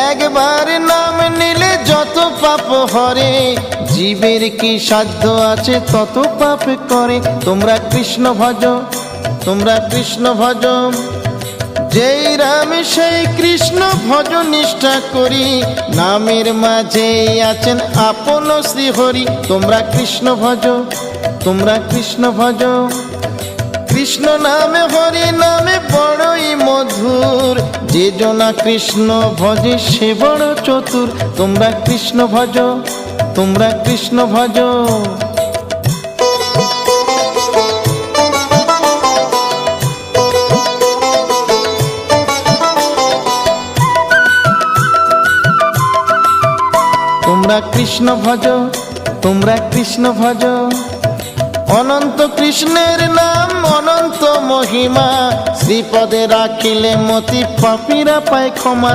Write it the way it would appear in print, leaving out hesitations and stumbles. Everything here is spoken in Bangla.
একবার নাম নিলে যত পাপ হরে, জীবের কি সাধ্য আছে তত পাপ করে। তোমরা কৃষ্ণ ভজ, তোমরা কৃষ্ণ ভজ, যেই রাম সেই কৃষ্ণ ভজ নিষ্ঠা করি, নামের মাঝে আছেন আপন শ্রীহরি। তোমরা কৃষ্ণ ভজ, তোমরা কৃষ্ণ ভজ, কৃষ্ণ নামে হরি নামে বড়ই মধুর, যে জনা কৃষ্ণ ভজে সে বড় চতুর। তোমরা কৃষ্ণ ভজ, তোমরা কৃষ্ণ ভজ। তোমরা কৃষ্ণ ভজ, তোমরা কৃষ্ণ ভজ, অনন্ত কৃষ্ণের নাম অনন্ত মহিমা, শ্রীপদে রাখিলে মতি পাপীরা পায় ক্ষমা।